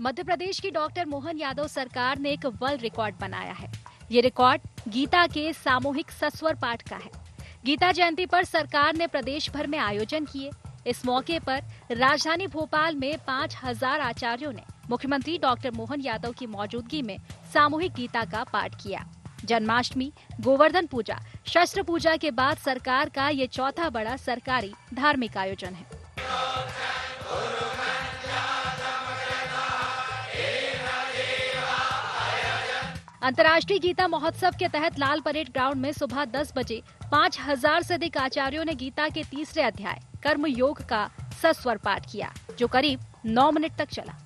मध्य प्रदेश की डॉक्टर मोहन यादव सरकार ने एक वर्ल्ड रिकॉर्ड बनाया है। ये रिकॉर्ड गीता के सामूहिक सस्वर पाठ का है। गीता जयंती पर सरकार ने प्रदेश भर में आयोजन किए। इस मौके पर राजधानी भोपाल में 5000 आचार्यों ने मुख्यमंत्री डॉक्टर मोहन यादव की मौजूदगी में सामूहिक गीता का पाठ किया। जन्माष्टमी, गोवर्धन पूजा, शस्त्र पूजा के बाद सरकार का ये चौथा बड़ा सरकारी धार्मिक आयोजन है। अंतर्राष्ट्रीय गीता महोत्सव के तहत लाल परेड ग्राउंड में सुबह 10 बजे 5000 से अधिक आचार्यों ने गीता के तीसरे अध्याय कर्म योग का सस्वर पाठ किया, जो करीब 9 मिनट तक चला।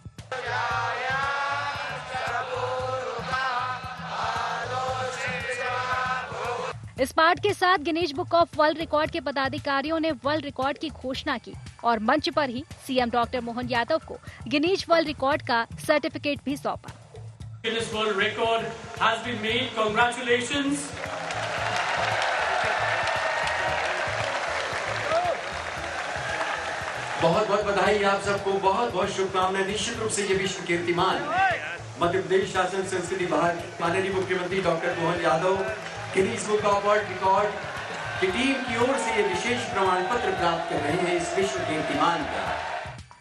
इस पाठ के साथ Guinness book of world record के पदाधिकारियों ने वर्ल्ड रिकॉर्ड की घोषणा की और मंच पर ही सीएम डॉक्टर मोहन यादव को गिनीज वर्ल्ड रिकॉर्ड का सर्टिफिकेट भी सौंपा। Guinness World Record has been made. Congratulations. बहुत बहुत बधाई आप सबको, बहुत बहुत शुभकामनाएं। निश्चित रूप से ये विश्व कीर्तिमान मध्य प्रदेश शासन संस्कृति विभाग माननीय मुख्यमंत्री doctor Mohan Yadav Guinness book of world record की टीम की ओर से ये विशेष प्रमाण पत्र प्राप्त कर रहे हैं इस विश्व कीर्तिमान का।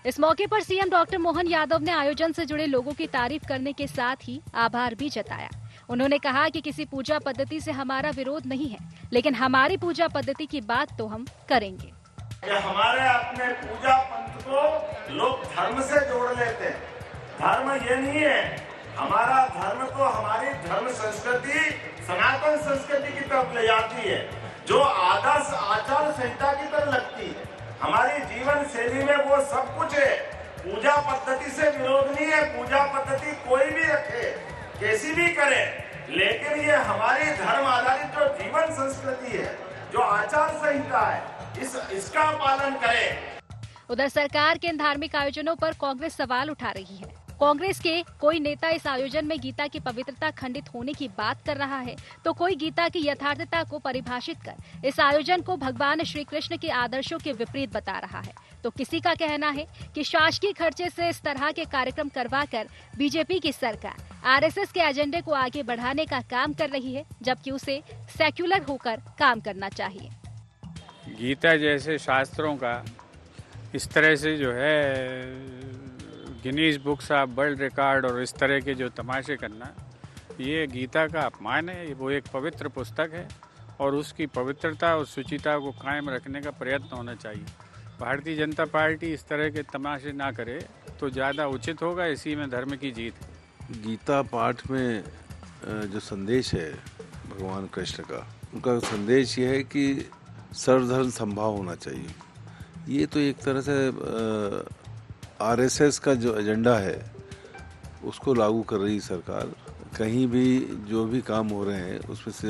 इस मौके पर सीएम डॉक्टर मोहन यादव ने आयोजन से जुड़े लोगों की तारीफ करने के साथ ही आभार भी जताया। उन्होंने कहा कि किसी पूजा पद्धति से हमारा विरोध नहीं है, लेकिन हमारी पूजा पद्धति की बात तो हम करेंगे। हमारे अपने पूजा पंथ को लोग धर्म से जोड़ लेते हैं। धर्म ये नहीं है, हमारा धर्म तो हमारी धर्म संस्कृति सनातन संस्कृति की तरफ ले जाती है, जो आदर्श आचार संहिता की तरह लगती है। हमारी जीवन शैली में वो सब कुछ है। पूजा पद्धति से विरोध नहीं है, पूजा पद्धति कोई भी रखे, कैसी भी करे, लेकिन ये हमारी धर्म आधारित जो जीवन संस्कृति है, जो आचार संहिता है, इसका पालन करें। उधर सरकार के इन धार्मिक आयोजनों पर कांग्रेस सवाल उठा रही है। कांग्रेस के कोई नेता इस आयोजन में गीता की पवित्रता खंडित होने की बात कर रहा है, तो कोई गीता की यथार्थता को परिभाषित कर इस आयोजन को भगवान श्री कृष्ण के आदर्शों के विपरीत बता रहा है। तो किसी का कहना है कि शासकीय खर्चे से इस तरह के कार्यक्रम करवाकर बीजेपी की सरकार आरएसएस के एजेंडे को आगे बढ़ाने का काम कर रही है, जबकि उसे सेक्युलर होकर काम करना चाहिए। गीता जैसे शास्त्रों का इस तरह से जो है Guinness books of world record और इस तरह के जो तमाशे करना, ये गीता का अपमान है। वो एक पवित्र पुस्तक है और उसकी पवित्रता और शुचिता को कायम रखने का प्रयत्न होना चाहिए। भारतीय जनता पार्टी इस तरह के तमाशे ना करे तो ज़्यादा उचित होगा। इसी में धर्म की जीत है। गीता पाठ में जो संदेश है भगवान कृष्ण का, उनका संदेश ये है कि सर्वधर्म संभाव होना चाहिए। ये तो एक तरह से आरएसएस का जो एजेंडा है उसको लागू कर रही सरकार। कहीं भी जो भी काम हो रहे हैं उसमें से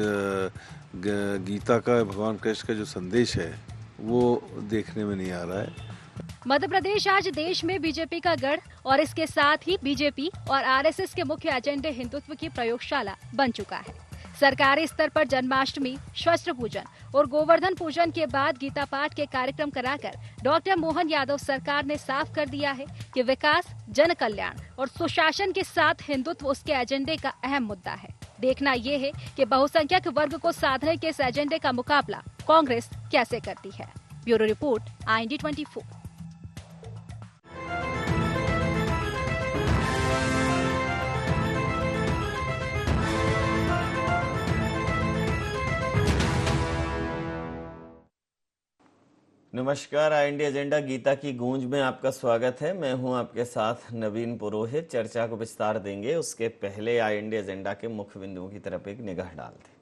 गीता का, भगवान कृष्ण का जो संदेश है वो देखने में नहीं आ रहा है। मध्य प्रदेश आज देश में बीजेपी का गढ़ और इसके साथ ही बीजेपी और आरएसएस के मुख्य एजेंडे हिंदुत्व की प्रयोगशाला बन चुका है। सरकारी स्तर पर जन्माष्टमी, शस्त्र पूजन और गोवर्धन पूजन के बाद गीता पाठ के कार्यक्रम कराकर डॉक्टर मोहन यादव सरकार ने साफ कर दिया है कि विकास, जन कल्याण और सुशासन के साथ हिंदुत्व उसके एजेंडे का अहम मुद्दा है। देखना ये है कि बहुसंख्यक वर्ग को साधने के इस एजेंडे का मुकाबला कांग्रेस कैसे करती है। Bureau report, IND 24। नमस्कार, IND एजेंडा गीता की गूंज में आपका स्वागत है। मैं हूं आपके साथ नवीन पुरोहित। चर्चा को विस्तार देंगे, उसके पहले IND एजेंडा के मुख्य बिंदुओं की तरफ एक निगाह डालते हैं।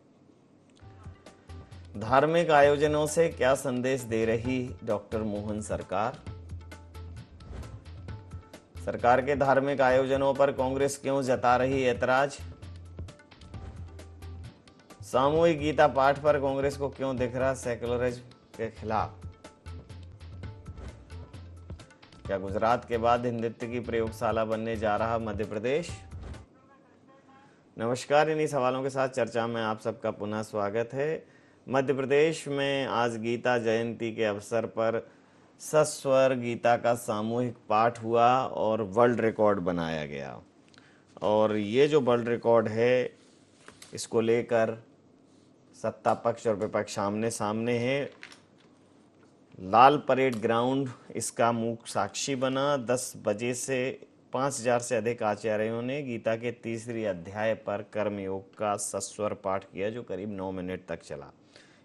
धार्मिक आयोजनों से क्या संदेश दे रही डॉक्टर मोहन सरकार? सरकार के धार्मिक आयोजनों पर कांग्रेस क्यों जता रही ऐतराज? सामूहिक गीता पाठ पर कांग्रेस को क्यों दिख रहा सेक्युलरिज्म के खिलाफ? क्या गुजरात के बाद हिंदुत्व की प्रयोगशाला बनने जा रहा मध्य प्रदेश? नमस्कार, इन्हीं सवालों के साथ चर्चा में आप सबका पुनः स्वागत है। मध्य प्रदेश में आज गीता जयंती के अवसर पर सस्वर गीता का सामूहिक पाठ हुआ और वर्ल्ड रिकॉर्ड बनाया गया। और ये जो वर्ल्ड रिकॉर्ड है, इसको लेकर सत्ता पक्ष और विपक्ष आमने सामने है। लाल परेड ग्राउंड इसका मूक साक्षी बना। 10 बजे से 5000 से अधिक आचार्यों ने गीता के तीसरी अध्याय पर कर्मयोग का सस्वर पाठ किया, जो करीब 9 मिनट तक चला।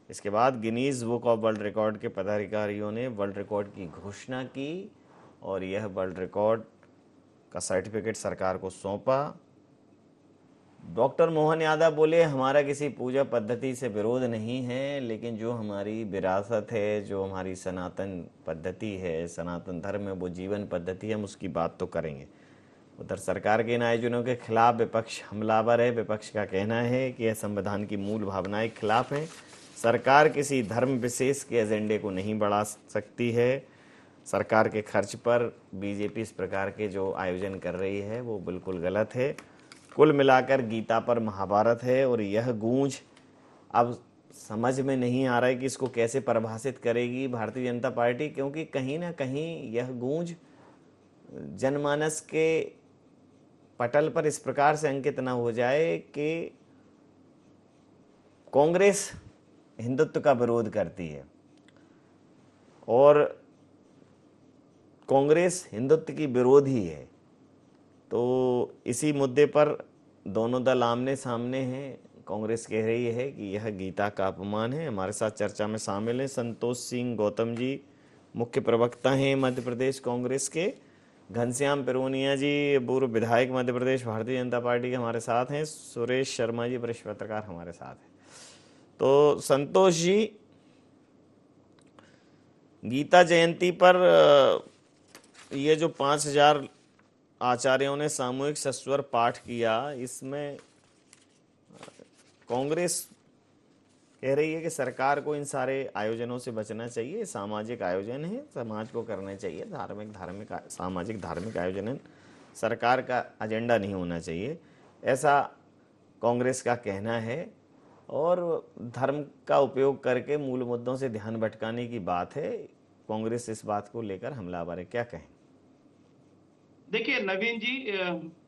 इसके बाद Guinness book of world record के पदाधिकारियों ने वर्ल्ड रिकॉर्ड की घोषणा की और यह वर्ल्ड रिकॉर्ड का सर्टिफिकेट सरकार को सौंपा। डॉक्टर मोहन यादव बोले, हमारा किसी पूजा पद्धति से विरोध नहीं है, लेकिन जो हमारी विरासत है, जो हमारी सनातन पद्धति है, सनातन धर्म है, वो जीवन पद्धति है, हम उसकी बात तो करेंगे। उधर सरकार के इन आयोजनों के खिलाफ विपक्ष हमलावर है। विपक्ष का कहना है कि यह संविधान की मूल भावनाएं के खिलाफ है। सरकार किसी धर्म विशेष के एजेंडे को नहीं बढ़ा सकती है। सरकार के खर्च पर बीजेपी इस प्रकार के जो आयोजन कर रही है वो बिल्कुल गलत है। कुल मिलाकर गीता पर महाभारत है और यह गूंज अब समझ में नहीं आ रहा है कि इसको कैसे परिभाषित करेगी भारतीय जनता पार्टी, क्योंकि कहीं ना कहीं यह गूंज जनमानस के पटल पर इस प्रकार से अंकित ना हो जाए कि कांग्रेस हिंदुत्व का विरोध करती है और कांग्रेस हिंदुत्व की विरोधी है। तो इसी मुद्दे पर दोनों दल आमने सामने हैं। कांग्रेस कह रही है कि यह गीता का अपमान है। हमारे साथ चर्चा में शामिल हैं संतोष सिंह गौतम जी, मुख्य प्रवक्ता हैं मध्य प्रदेश कांग्रेस के। घनश्याम पिरोनिया जी, पूर्व विधायक मध्य प्रदेश भारतीय जनता पार्टी के हमारे साथ हैं। सुरेश शर्मा जी, वरिष्ठ पत्रकार हमारे साथ हैं। तो संतोष जी, गीता जयंती पर ये जो 5000 आचार्यों ने सामूहिक सस्वर पाठ किया, इसमें कांग्रेस कह रही है कि सरकार को इन सारे आयोजनों से बचना चाहिए। सामाजिक आयोजन है, समाज को करने चाहिए। सामाजिक धार्मिक आयोजन है, सरकार का एजेंडा नहीं होना चाहिए, ऐसा कांग्रेस का कहना है। और धर्म का उपयोग करके मूल मुद्दों से ध्यान भटकाने की बात है। कांग्रेस इस बात को लेकर हमलावर है, क्या कहें? देखिए नवीन जी,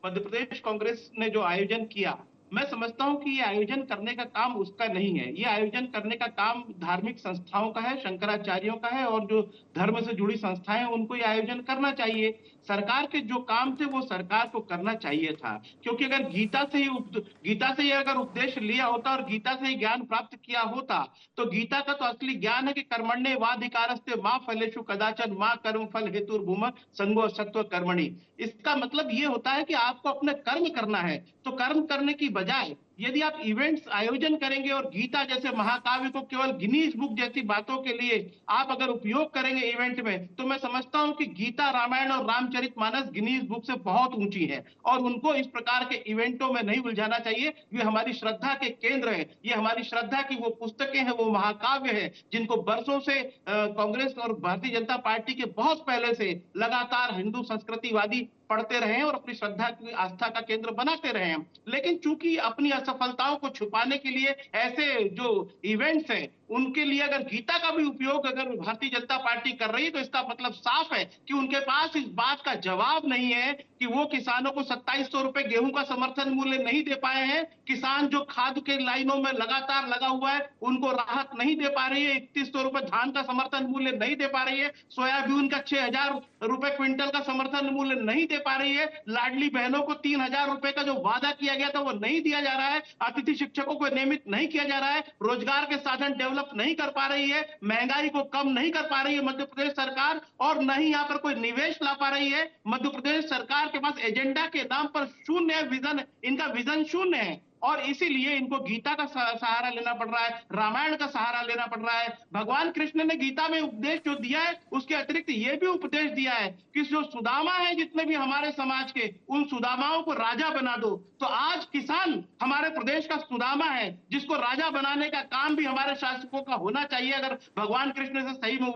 मध्य प्रदेश कांग्रेस ने जो आयोजन किया, मैं समझता हूं कि ये आयोजन करने का काम उसका नहीं है। ये आयोजन करने का काम धार्मिक संस्थाओं का है, शंकराचार्यों का है, और जो धर्म से जुड़ी संस्थाएं हैं उनको ये आयोजन करना चाहिए। सरकार के जो काम थे वो सरकार को करना चाहिए था, क्योंकि अगर गीता से ही अगर उपदेश लिया होता और गीता से ही ज्ञान प्राप्त किया होता, तो गीता का तो असली ज्ञान है कि कर्मण्येवाधिकारस्ते मा फलेषु कदाचन मा कर्म फल हेतुर्भूम संगो सत्व कर्मणि। इसका मतलब ये होता है कि आपको अपने कर्म करना है, तो कर्म करने की बजाय यदि आप इवेंट्स आयोजन करेंगे और गीता जैसे महाकाव्य को केवल गिनीज बुक जैसी बातों के लिए आप अगर उपयोग करेंगे इवेंट में, तो मैं समझता हूं कि गीता, रामायण और रामचरितमानस गिनीज बुक से बहुत ऊंची है और उनको इस प्रकार के इवेंटों में नहीं उलझाना चाहिए। ये हमारी श्रद्धा के केंद्र है, ये हमारी श्रद्धा की वो पुस्तकें हैं, वो महाकाव्य है जिनको बरसों से कांग्रेस और भारतीय जनता पार्टी के बहुत पहले से लगातार हिंदू संस्कृतिवादी पढ़ते रहे और अपनी श्रद्धा की आस्था का केंद्र बनाते रहे हैं। लेकिन चूंकि अपनी असफलताओं को छुपाने के लिए ऐसे जो इवेंट्स हैं उनके लिए अगर गीता का भी उपयोग अगर भारतीय जनता पार्टी कर रही है, तो इसका मतलब साफ है कि उनके पास इस बात का जवाब नहीं है कि वो किसानों को 2700 रुपए गेहूं का समर्थन मूल्य नहीं दे पाए हैं। किसान जो खाद के लाइनों में लगातार लगा हुआ है उनको राहत नहीं दे पा रही है। 3100 रुपए धान का समर्थन मूल्य नहीं दे पा रही है। सोयाबीन का 6000 रुपए क्विंटल का समर्थन मूल्य नहीं दे पा रही है। लाडली बहनों को 3000 रुपए का जो वादा किया गया था वो नहीं दिया जा रहा है। अतिथि शिक्षकों को नियमित नहीं किया जा रहा है। रोजगार के साधन डेवलप नहीं कर पा रही है। महंगाई को कम नहीं कर पा रही है मध्य प्रदेश सरकार, और न ही यहाँ पर कोई निवेश ला पा रही है। मध्य प्रदेश सरकार के पास एजेंडा के नाम पर शून्य विजन, इनका विजन शून्य है और इसीलिए इनको गीता का सहारा लेना पड़ रहा है, रामायण का सहारा लेना पड़ रहा है। भगवान कृष्ण ने गीता में उपदेश जो दिया है उसके अतिरिक्त ये भी उपदेश दिया है कि जो सुदामा है जितने भी हमारे समाज के, उन सुदामाओं को राजा बना दो। तो आज किसान हमारे प्रदेश का सुदामा है जिसको राजा बनाने का काम भी हमारे शासकों का होना चाहिए अगर भगवान कृष्ण से सही में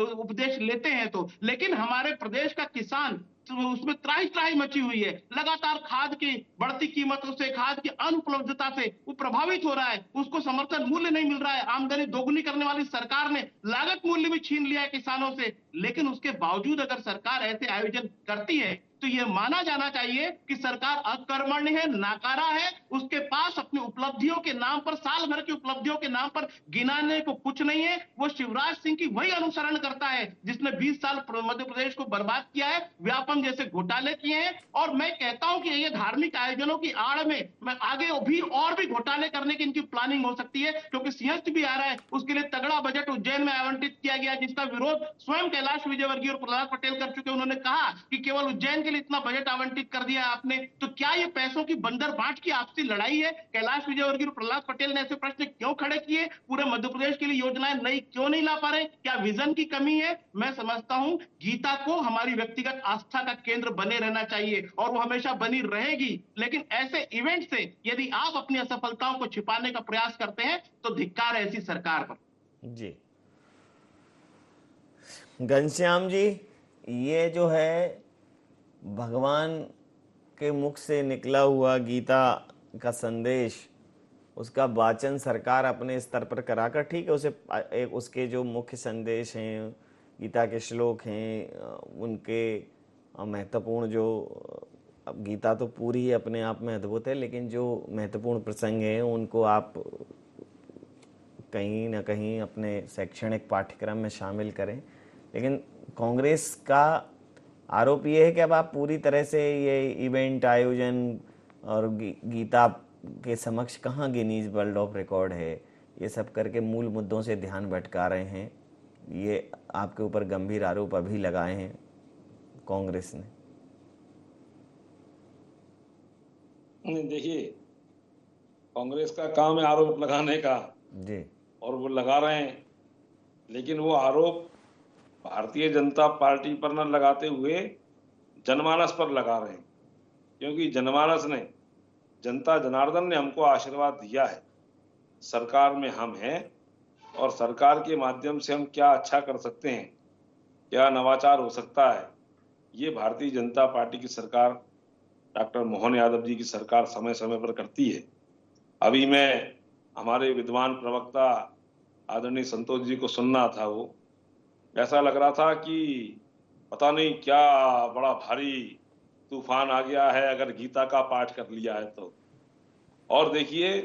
उपदेश लेते हैं तो। लेकिन हमारे प्रदेश का किसान उसमें त्राही त्राही मची हुई है। लगातार खाद की बढ़ती कीमतों से, खाद की अनुपलब्धता से वो प्रभावित हो रहा है, उसको समर्थन मूल्य नहीं मिल रहा है। आमदनी दोगुनी करने वाली सरकार ने लागत मूल्य भी छीन लिया है किसानों से। लेकिन उसके बावजूद अगर सरकार ऐसे आयोजन करती है तो यह माना जाना चाहिए कि सरकार अकर्मण्य है, नाकारा है। उसके पास अपनी उपलब्धियों के नाम पर, साल भर की उपलब्धियों के नाम पर गिनाने को कुछ नहीं है। वो शिवराज सिंह की वही अनुसरण करता है जिसने 20 साल मध्य प्रदेश को बर्बाद किया है, व्यापम जैसे घोटाले किए हैं। और मैं कहता हूं कि ये धार्मिक आयोजनों की आड़ में मैं आगे भी और भी घोटाले करने की इनकी प्लानिंग हो सकती है, क्योंकि सिंहस्थ भी आ रहा है। उसके लिए तगड़ा बजट उज्जैन में आवंटित किया गया, जिसका विरोध स्वयं कैलाश विजयवर्गीय और प्रहलाद पटेल कर चुके। उन्होंने कहा कि केवल उज्जैन के लिए इतना बजट आवंटित कर दिया आपने, तो क्या ये पैसों की बंदर बांट की आपसी लड़ाई है? कैलाश विजयवर्गीय और प्रहलाद पटेल ने ऐसे प्रश्न क्यों खड़े किए? पूरे मध्य प्रदेश के लिए योजनाएं नई क्यों नहीं ला पा रहे? क्या विजन की कमी है? मैं समझता हूं गीता को हमारी व्यक्तिगत आस्था का केंद्र बने रहना चाहिए और वो हमेशा बनी रहेगी। लेकिन ऐसे इवेंट से यदि आप अपनी असफलताओं को छिपाने का प्रयास करते हैं तो धिक्कार है ऐसी सरकार पर। जी घनश्याम जी, ये जो है भगवान के मुख से निकला हुआ गीता का संदेश, उसका वाचन सरकार अपने स्तर पर कराकर, ठीक है, उसे उसके जो मुख्य संदेश हैं, गीता के श्लोक हैं, उनके महत्वपूर्ण जो, अब गीता तो पूरी ही अपने आप में अद्भुत है, लेकिन जो महत्वपूर्ण प्रसंग हैं उनको आप कहीं ना कहीं अपने शैक्षणिक पाठ्यक्रम में शामिल करें। लेकिन कांग्रेस का आरोप ये है कि अब आप पूरी तरह से ये इवेंट आयोजन और गीता के समक्ष कहाँ गिनीज वर्ल्ड ऑफ रिकॉर्ड है, ये सब करके मूल मुद्दों से ध्यान भटका रहे हैं। ये आपके ऊपर गंभीर आरोप अभी लगाए हैं कांग्रेस ने। देखिए, कांग्रेस का काम है आरोप लगाने का जी, और वो लगा रहे हैं, लेकिन वो आरोप भारतीय जनता पार्टी पर न लगाते हुए जनमानस पर लगा रहे हैं, क्योंकि जनमानस ने, जनता जनार्दन ने हमको आशीर्वाद दिया है। सरकार में हम हैं और सरकार के माध्यम से हम क्या अच्छा कर सकते हैं, क्या नवाचार हो सकता है, ये भारतीय जनता पार्टी की सरकार, डॉक्टर मोहन यादव जी की सरकार समय समय पर करती है। अभी मैं हमारे विद्वान प्रवक्ता आदरणीय संतोष जी को सुनना था, वो ऐसा लग रहा था कि पता नहीं क्या बड़ा भारी तूफान आ गया है अगर गीता का पाठ कर लिया है तो। और देखिए,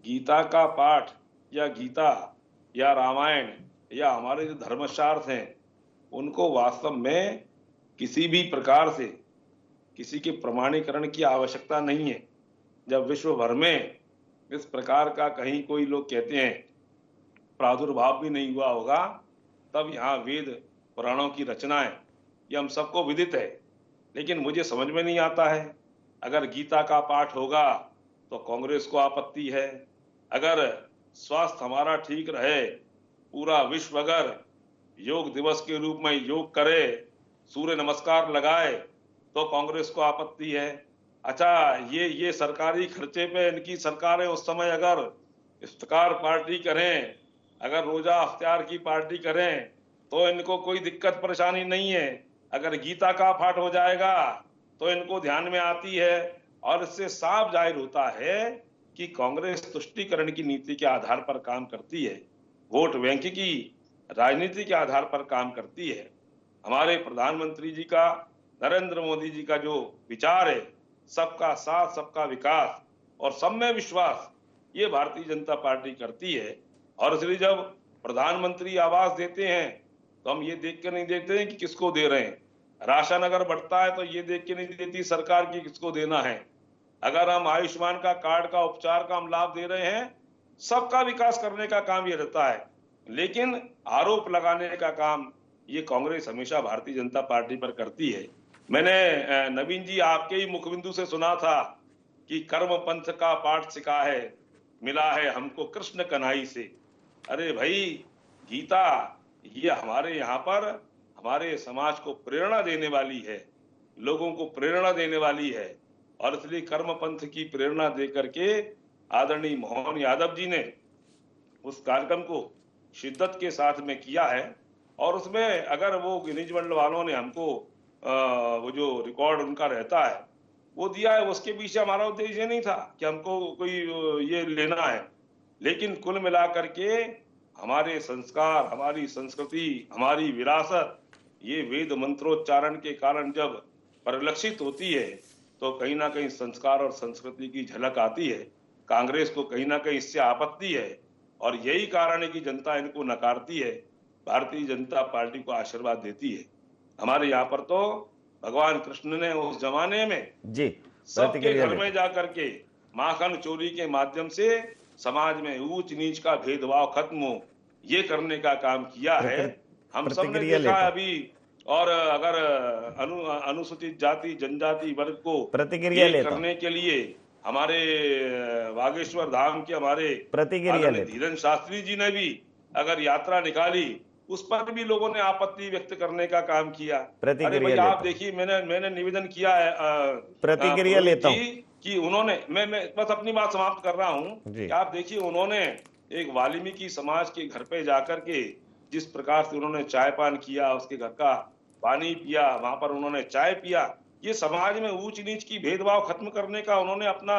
गीता का पाठ या गीता या रामायण या हमारे जो धर्मशास्त्र हैं, उनको वास्तव में किसी भी प्रकार से किसी के प्रमाणीकरण की आवश्यकता नहीं है। जब विश्व भर में इस प्रकार का कहीं कोई लोग कहते हैं प्रादुर्भाव भी नहीं हुआ होगा, तब यहाँ वेद पुराणों की रचनाएं, ये हम सबको विदित है। लेकिन मुझे समझ में नहीं आता है, अगर गीता का पाठ होगा तो कांग्रेस को आपत्ति है, अगर स्वास्थ्य हमारा ठीक रहे, पूरा विश्व अगर योग दिवस के रूप में योग करे, सूर्य नमस्कार लगाए, तो कांग्रेस को आपत्ति है। अच्छा, ये सरकारी खर्चे पे इनकी सरकारें उस समय अगर इफ्तिकार पार्टी करें, अगर रोजा अख्तियार की पार्टी करें, तो इनको कोई दिक्कत परेशानी नहीं है। अगर गीता का पाठ हो जाएगा तो इनको ध्यान में आती है। और इससे साफ जाहिर होता है कि कांग्रेस तुष्टीकरण की नीति के आधार पर काम करती है, वोट बैंक की राजनीति के आधार पर काम करती है। हमारे प्रधानमंत्री जी का, नरेंद्र मोदी जी का जो विचार है, सबका साथ, सबका विकास और सब में विश्वास, ये भारतीय जनता पार्टी करती है। और इसलिए जब प्रधानमंत्री आवास देते हैं तो हम ये देख के नहीं देते हैं कि किसको दे रहे हैं। राशन अगर बढ़ता है तो ये देख के नहीं देती सरकार की किसको देना है। अगर हम आयुष्मान का कार्ड का उपचार का हम लाभ दे रहे हैं, सबका विकास करने का काम ये रहता है। लेकिन आरोप लगाने का काम ये कांग्रेस हमेशा भारतीय जनता पार्टी पर करती है। मैंने नवीन जी आपके ही मुखबिंदु से सुना था कि कर्म पंथ का पाठ सिखा है, मिला है हमको कृष्ण कन्हई से। अरे भाई, गीता ये हमारे यहाँ पर हमारे समाज को प्रेरणा देने वाली है, लोगों को प्रेरणा देने वाली है। और इसलिए कर्म पंथ की प्रेरणा दे करके आदरणीय मोहन यादव जी ने उस कार्यक्रम को शिद्दत के साथ में किया है। और उसमें अगर वो गिनीज वर्ल्ड वालों ने हमको वो जो रिकॉर्ड उनका रहता है वो दिया है। उसके पीछे हमारा उद्देश्य ये नहीं था कि हमको कोई ये लेना है, लेकिन कुल मिलाकर के हमारे संस्कार, हमारी संस्कृति, हमारी विरासत ये वेद मंत्रोच्चारण के कारण जब परिलक्षित होती है तो कहीं ना कहीं संस्कार और संस्कृति की झलक आती है। कांग्रेस को कहीं ना कहीं इससे आपत्ति है और यही कारण है कि जनता इनको नकारती है, भारतीय जनता पार्टी को आशीर्वाद देती है। हमारे यहाँ पर तो भगवान कृष्ण ने उस जमाने में जी सबके घर में जाकर के माखन चोरी के माध्यम से समाज में ऊंच नीच का भेदभाव खत्म हो ये करने का काम किया है। हम सब ने देखा है अभी। और अगर अनुसूचित जाति जनजाति वर्ग को प्रतिक्रिया करने के लिए हमारे बागेश्वर धाम के हमारे धीरेन्द्र शास्त्री जी ने भी अगर यात्रा निकाली उस पर भी लोगों ने आपत्ति व्यक्त करने का काम किया। अरे भैया आप देखिए, मैंने निवेदन किया है प्रतिक्रिया लेता हूं कि उन्होंने, मैं बस अपनी बात समाप्त कर रहा हूं कि आप देखिए उन्होंने एक वाल्मीकि समाज के घर पे जाकर के जिस प्रकार से उन्होंने चाय पान किया, उसके घर का पानी पिया, वहां पर उन्होंने चाय पिया, ये समाज में ऊंच नीच की भेदभाव खत्म करने का उन्होंने अपना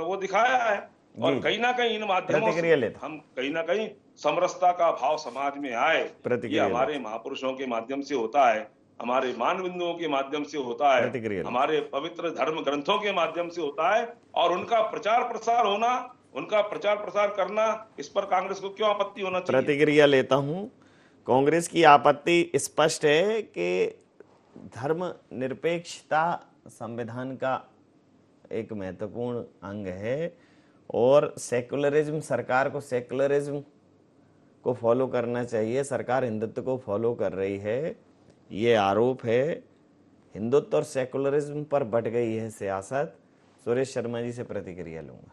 वो दिखाया है। और कहीं ना कहीं इन माध्यमों से हम कहीं ना कहीं समरसता का भाव समाज में आए। ये हमारे महापुरुषों के माध्यम से होता है, हमारे मानबिंदुओं के माध्यम से होता है, हमारे पवित्र धर्म ग्रंथों के माध्यम से होता है। और उनका प्रचार प्रसार होना, उनका प्रचार प्रसार करना, इस पर कांग्रेस को क्यों आपत्ति होना चाहिए? प्रतिक्रिया लेता हूं। कांग्रेस की आपत्ति स्पष्ट है कि धर्मनिरपेक्षता संविधान का एक महत्वपूर्ण अंग है और सेकुलरिज्म, सरकार को सेकुलरिज्म को फॉलो करना चाहिए। सरकार हिंदुत्व को फॉलो कर रही है, ये आरोप है। हिंदुत्व और सेकुलरिज्म पर बट गई है सियासत। सुरेश शर्मा जी से प्रतिक्रिया लूंगा।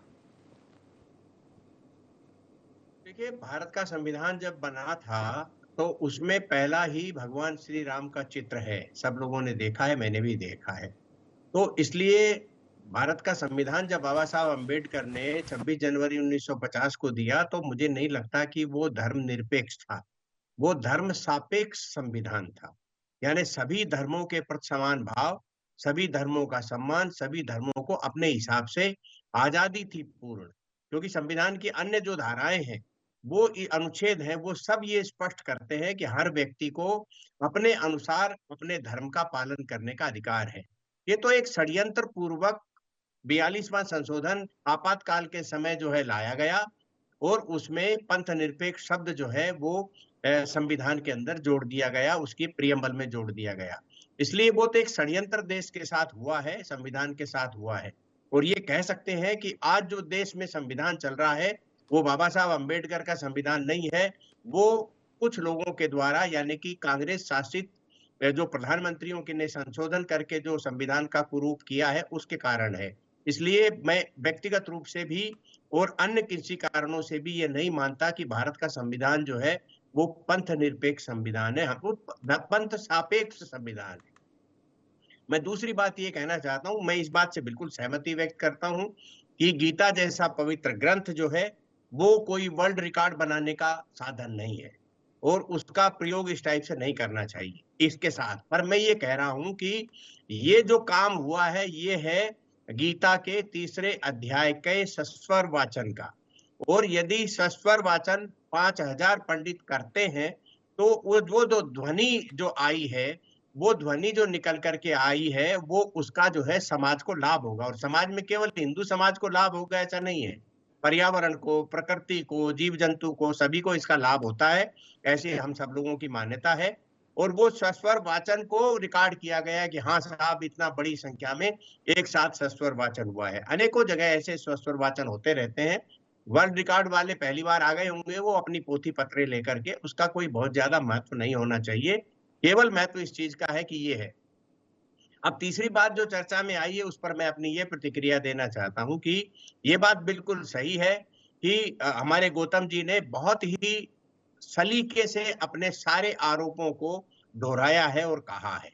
देखिए, भारत का संविधान जब बना था तो उसमें पहला ही भगवान श्री राम का चित्र है। सब लोगों ने देखा है, मैंने भी देखा है। तो इसलिए भारत का संविधान जब बाबा साहब अम्बेडकर ने 26 जनवरी 1950 को दिया तो मुझे नहीं लगता कि वो धर्मनिरपेक्ष था, वो धर्म सापेक्ष संविधान था। यानी सभी धर्मों के प्रति समान भाव, सभी धर्मों का सम्मान, सभी धर्मों को अपने हिसाब से आजादी थी पूर्ण। क्योंकि संविधान की अन्य जो धाराएं हैं, वो अनुच्छेद हैं, वो सब ये स्पष्ट करते हैं कि हर व्यक्ति को अपने अनुसार अपने धर्म का पालन करने का अधिकार है। ये तो एक षड्यंत्र पूर्वक 42वां संशोधन आपातकाल के समय जो है लाया गया और उसमें पंथ निरपेक्ष शब्द जो है वो संविधान के अंदर जोड़ दिया गया, उसकी प्रियम्बल में जोड़ दिया गया। इसलिए वो तो एक षड्यंत्र देश के साथ हुआ है, संविधान के साथ हुआ है। और ये कह सकते हैं कि आज जो देश में संविधान चल रहा है वो बाबा साहब अम्बेडकर का संविधान नहीं है, वो कुछ लोगों के द्वारा यानी कि कांग्रेस शासित जो प्रधानमंत्रियों के ने संशोधन करके जो संविधान का कुरूप किया है उसके कारण है। इसलिए मैं व्यक्तिगत रूप से भी और अन्य किसी कारणों से भी ये नहीं मानता कि भारत का संविधान जो है वो पंथ निरपेक्ष संविधान है, वो पंथ सापेक्ष संविधान है। मैं दूसरी बात ये कहना चाहता हूँ, मैं इस बात से बिल्कुल सहमति व्यक्त करता हूँ कि गीता जैसा पवित्र ग्रंथ जो है वो कोई वर्ल्ड रिकॉर्ड बनाने का साधन नहीं है और उसका प्रयोग इस टाइप से नहीं करना चाहिए। इसके साथ पर मैं ये कह रहा हूं कि ये जो काम हुआ है ये है गीता के 3 अध्याय के सस्वर वाचन का। और यदि सस्वर वाचन 5000 पंडित करते हैं तो वो जो ध्वनि जो आई है, वो ध्वनि जो निकल करके आई है वो उसका जो है समाज को लाभ होगा। और समाज में केवल हिंदू समाज को लाभ होगा ऐसा नहीं है, पर्यावरण को, प्रकृति को, जीव जंतु को, सभी को इसका लाभ होता है, ऐसे हम सब लोगों की मान्यता है। और वो सस्वर वाचन को रिकॉर्ड किया गया है कि हाँ साहब इतना बड़ी संख्या में एक साथ सस्वर वाचन हुआ है। अनेकों जगह ऐसे सस्वर वाचन होते रहते हैं। वर्ल्ड रिकॉर्ड वाले पहली बार आ गए होंगे, वो अपनी पोथी पत्रे लेकर के, उसका कोई बहुत ज्यादा महत्व नहीं होना चाहिए। केवल महत्व इस चीज का है कि ये है। अब तीसरी बात जो चर्चा में आई है उस पर मैं अपनी ये प्रतिक्रिया देना चाहता हूं कि ये बात बिल्कुल सही है कि हमारे गौतम जी ने बहुत ही सलीके से अपने सारे आरोपों को दोहराया है और कहा है।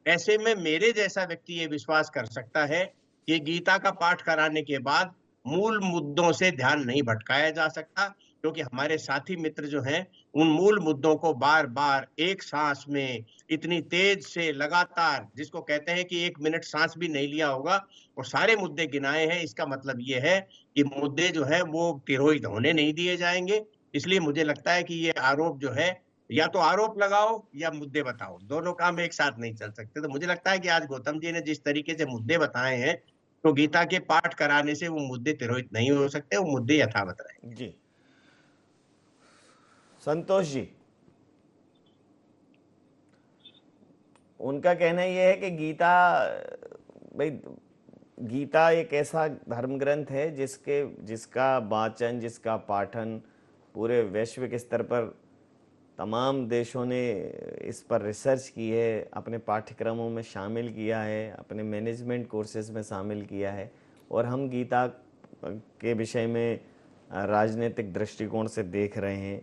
ऐसे में मेरे जैसा व्यक्ति ये विश्वास कर सकता है कि गीता का पाठ कराने के बाद मूल मुद्दों से ध्यान नहीं भटकाया जा सकता। क्योंकि हमारे साथी मित्र जो हैं उन मूल मुद्दों को बार बार एक सांस में इतनी तेज से लगातार, जिसको कहते हैं कि 1 मिनट सांस भी नहीं लिया होगा और सारे मुद्दे गिनाए हैं। इसका मतलब ये है कि मुद्दे जो है वो तिरोहित होने नहीं दिए जाएंगे। इसलिए मुझे लगता है कि ये आरोप जो है, या तो आरोप लगाओ या मुद्दे बताओ, दोनों काम एक साथ नहीं चल सकते। तो मुझे लगता है कि आज गौतम जी ने जिस तरीके से मुद्दे बताए हैं, तो गीता के पाठ कराने से वो मुद्दे तिरोहित नहीं हो सकते, वो मुद्दे यथावत रहेंगे। जी संतोष जी, उनका कहना यह है कि गीता एक ऐसा धर्म ग्रंथ है जिसका वाचन, जिसका पाठन पूरे वैश्विक स्तर पर तमाम देशों ने इस पर रिसर्च की है, अपने पाठ्यक्रमों में शामिल किया है, अपने मैनेजमेंट कोर्सेज में शामिल किया है, और हम गीता के विषय में राजनीतिक दृष्टिकोण से देख रहे हैं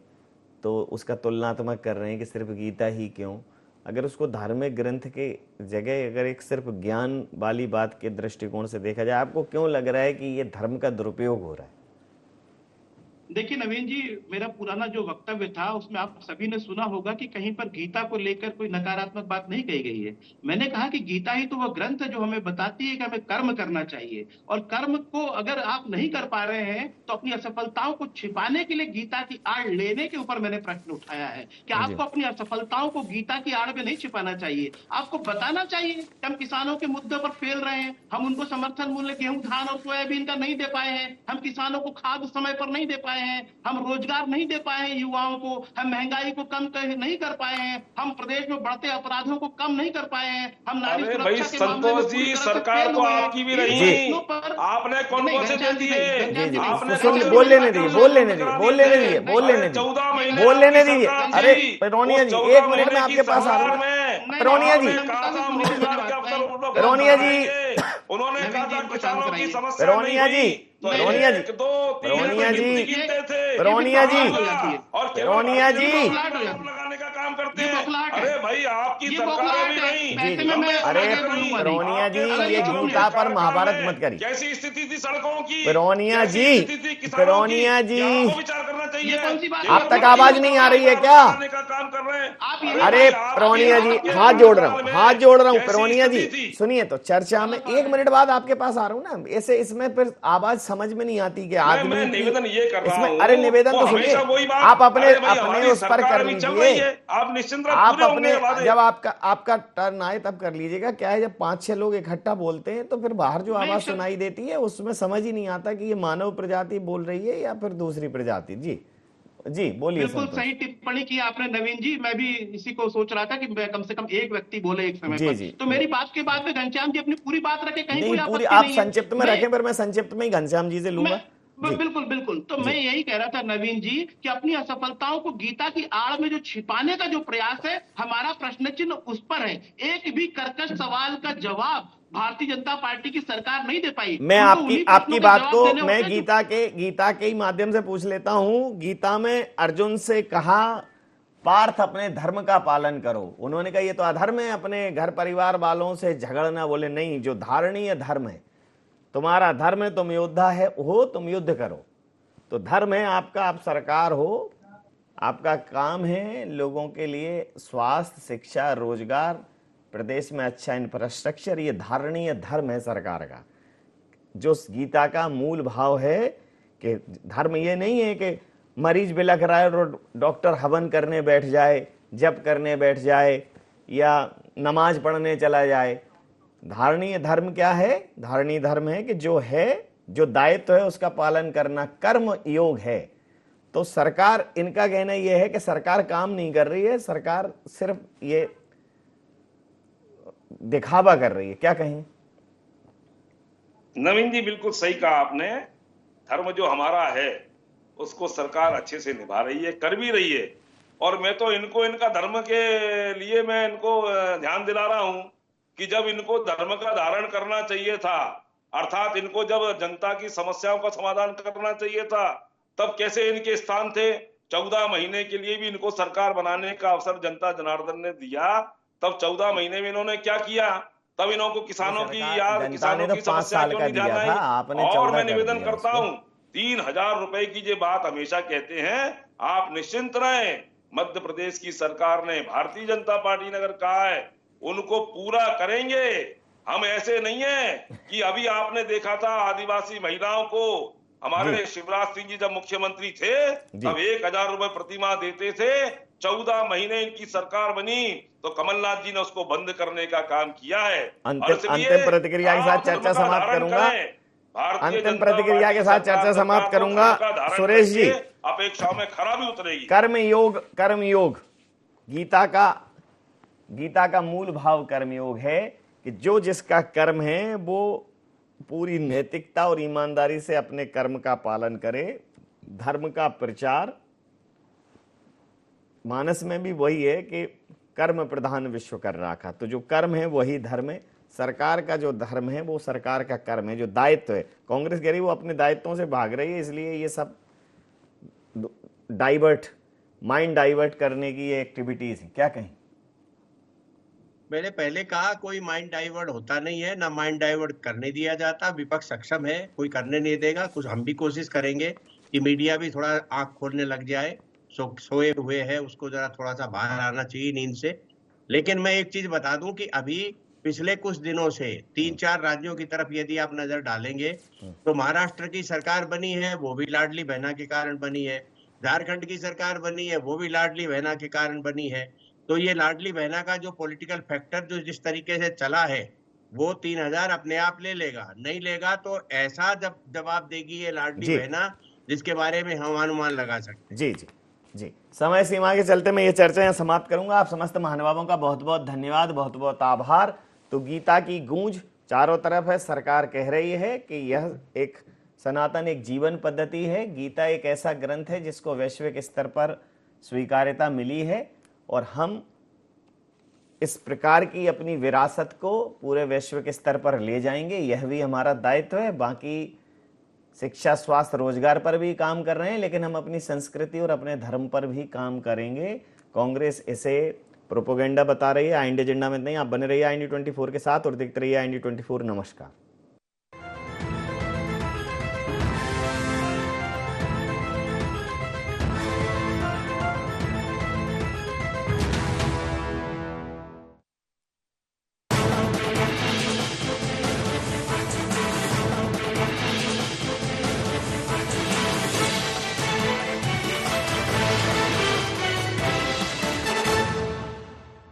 तो उसका तुलनात्मक कर रहे हैं कि सिर्फ गीता ही क्यों। अगर उसको धार्मिक ग्रंथ के जगह अगर एक सिर्फ ज्ञान वाली बात के दृष्टिकोण से देखा जाए, आपको क्यों लग रहा है कि ये धर्म का दुरुपयोग हो रहा है? देखिए नवीन जी, मेरा पुराना जो वक्तव्य था उसमें आप सभी ने सुना होगा कि कहीं पर गीता को लेकर कोई नकारात्मक बात नहीं कही गई है। मैंने कहा कि गीता ही तो वह ग्रंथ है जो हमें बताती है कि हमें कर्म करना चाहिए, और कर्म को अगर आप नहीं कर पा रहे हैं तो अपनी असफलताओं को छिपाने के लिए गीता की आड़ लेने के ऊपर मैंने प्रश्न उठाया है कि आपको अपनी असफलताओं को गीता की आड़ में नहीं छिपाना चाहिए। आपको बताना चाहिए कि हम किसानों के मुद्दे पर फेल रहे हैं, हम उनको समर्थन मूल्य गेहूं, धान और सोयाबीन का नहीं दे पाए हैं, हम किसानों को खाद समय पर नहीं दे पाए हैं, हम रोजगार नहीं दे पाए हैं युवाओं को, हम महंगाई को कम नहीं कर पाए हैं, हम प्रदेश में बढ़ते अपराधों को कम नहीं कर पाए हैं, हम नारी सुरक्षा के मामले में पूरी तरह से सरकार तो आपकी भी रही, आपने कौन कौन से दे दिए? बोल लेने दीजिए। अरे रोनिया जी, 1 मिनट में आपके पास आ रहा हूं। रोनिया जी, उन्होंने कहा था किसानों की समस्या रोनिया जी, लगाने का काम करते हैं। अरे भाई आपकी सरकार भी नहीं। अरे रोनिया जी, ये गीता पर महाभारत मत करिए। कैसी स्थिति थी सड़कों की? रोनिया जी, विचार करना चाहिए। आप तक आवाज नहीं आ रही है क्या? काम कर रहे हैं। अरे रोनिया जी, हाथ जोड़ रहा हूँ। रोनिया जी सुनिए, तो चर्चा में 1 मिनट बाद आपके पास आ रहा हूँ ना, ऐसे इसमें फिर आवाज समझ में नहीं आती कि आदमी निवेदन ये कर रहा हूं। अरे निवेदन तो सुनिए, आप अपने उस पर कर लीजिए। आप निश्चिंत आप अपने, जब आपका टर्न आए तब कर लीजिएगा। क्या है, जब 5-6 लोग इकट्ठा बोलते हैं तो फिर बाहर जो आवाज सुनाई देती है उसमें समझ ही नहीं आता कि ये मानव प्रजाति बोल रही है या फिर दूसरी प्रजाति। जी बोलिए। बिल्कुल सही टिप्पणी की आपने नवीन जी, मैं भी इसी को सोच रहा था कि कम से कम एक व्यक्ति बोले एक समय पर। तो मेरी बात के बाद में घनश्याम जी अपनी पूरी बात रखे, कहीं कोई आपत्ति नहीं। आप संक्षिप्त में रखें, पर मैं संक्षिप्त में ही घनश्याम जी से लूंगा। बिल्कुल। तो मैं यही कह रहा था नवीन जी कि अपनी असफलताओं को गीता की आड़ में जो छिपाने का जो प्रयास है, हमारा प्रश्न चिन्ह उस पर है। एक भी कर्कश सवाल का जवाब भारतीय जनता पार्टी की सरकार नहीं दे पाई। मैं आपकी बात को मैं गीता के ही माध्यम से पूछ लेता हूं। गीता में अर्जुन से कहा, पार्थ अपने धर्म का पालन करो। उन्होंने कहा ये तो अधर्म है, अपने घर परिवार वालों से झगड़ना। बोले नहीं, जो धारणीय धर्म है, तुम्हारा धर्म है, तुम योद्धा हो, तुम युद्ध करो। तो धर्म है आपका, आप सरकार हो, आपका काम है लोगों के लिए स्वास्थ्य, शिक्षा, रोजगार, प्रदेश में अच्छा इंफ्रास्ट्रक्चर। ये धारणीय धर्म है सरकार का। जो गीता का मूल भाव है कि धर्म ये नहीं है कि मरीज बिलख रहा है और डॉक्टर हवन करने बैठ जाए, जप करने बैठ जाए या नमाज पढ़ने चला जाए। धारणीय धर्म क्या है? धारणीय धर्म है कि जो दायित्व है उसका पालन करना कर्म योग है। तो सरकार, इनका कहना यह है कि सरकार काम नहीं कर रही है, सरकार सिर्फ ये दिखावा कर रही है। क्या कहें नवीन जी? बिल्कुल सही कहा आपने। धर्म जो हमारा है उसको सरकार अच्छे से निभा रही है, कर भी रही है। और मैं तो इनका धर्म के लिए मैं इनको ध्यान दिला रहा हूं कि जब इनको धर्म का धारण करना चाहिए था, अर्थात इनको जब जनता की समस्याओं का समाधान करना चाहिए था, तब कैसे इनके स्थान थे? 14 महीने के लिए भी इनको सरकार बनाने का अवसर जनता जनार्दन ने दिया। तब 14 महीने में इन्होंने क्या किया? तब इन्होंने किसानों की समस्या क्यों नहीं ध्यान आई? और मैं निवेदन करता हूं 3,000 रुपए की जो बात हमेशा कहते हैं, आप निश्चिंत रहें। मध्य प्रदेश की सरकार ने, भारतीय जनता पार्टी ने अगर कहा है उनको पूरा करेंगे। हम ऐसे नहीं है कि अभी आपने देखा था आदिवासी महिलाओं को, हमारे शिवराज सिंह जी जब मुख्यमंत्री थे तब 1,000 रुपए प्रतिमाह देते थे। 14 महीने इनकी सरकार बनी तो कमलनाथ जी ने उसको बंद करने का काम किया है। अंतिम प्रतिक्रिया के साथ चर्चा समाप्त करूंगा। अंतिम प्रतिक्रिया के साथ चर्चा समाप्त करूंगा। सुरेश जी, अपेक्षाओं में खरा भी उतरेगी। कर्मयोग गीता का मूल भाव कर्मयोग है कि जो जिसका कर्म है वो पूरी नैतिकता और ईमानदारी से अपने कर्म का पालन करे। धर्म का प्रचार मानस में भी वही है कि कर्म प्रधान विश्व कर रखा, तो जो कर्म है वही धर्म है। सरकार का जो धर्म है वो सरकार का कर्म है, जो दायित्व है। कांग्रेस कह रही वो अपने दायित्वों से भाग रही है, इसलिए ये सब माइंड डाइवर्ट करने की ये एक्टिविटीज है। क्या कहें? मैंने पहले कहा कोई माइंड डाइवर्ट होता नहीं है, ना माइंड डाइवर्ट करने दिया जाता। विपक्ष सक्षम है, कोई करने नहीं देगा। कुछ हम भी कोशिश करेंगे कि मीडिया भी थोड़ा आंख खोलने लग जाए। सोए हुए है उसको जरा थोड़ा सा बाहर आना चाहिए नींद से। लेकिन मैं एक चीज बता दूं कि अभी पिछले कुछ दिनों से 3-4 राज्यों की तरफ यदि आप नजर डालेंगे तो महाराष्ट्र की सरकार बनी है, वो भी लाडली बहना के कारण बनी है। झारखंड की सरकार बनी है, वो भी लाडली बहना के कारण बनी है। तो ये लाडली बहना का जो पॉलिटिकल फैक्टर जो जिस तरीके से चला है वो 3,000 अपने आप ले लेगा। नहीं लेगा तो ऐसा जवाब देगी ये लाडली बहना जिसके बारे में हम अनुमान लगा सकते हैं। जी, समय सीमा के चलते मैं ये चर्चा यहाँ समाप्त करूंगा। आप समस्त महानुभावों का बहुत बहुत धन्यवाद, बहुत बहुत आभार। तो गीता की गूंज चारों तरफ है। सरकार कह रही है कि यह एक सनातन एक जीवन पद्धति है। गीता एक ऐसा ग्रंथ है जिसको वैश्विक स्तर पर स्वीकार्यता मिली है और हम इस प्रकार की अपनी विरासत को पूरे वैश्विक स्तर पर ले जाएंगे। यह भी हमारा दायित्व है। बाकी शिक्षा, स्वास्थ्य, रोजगार पर भी काम कर रहे हैं, लेकिन हम अपनी संस्कृति और अपने धर्म पर भी काम करेंगे। कांग्रेस इसे प्रोपोगेंडा बता रही है। IND एजेंडा में नहीं। आप बने रहिए IND 24 के साथ और देखते रहिए IND 24। नमस्कार।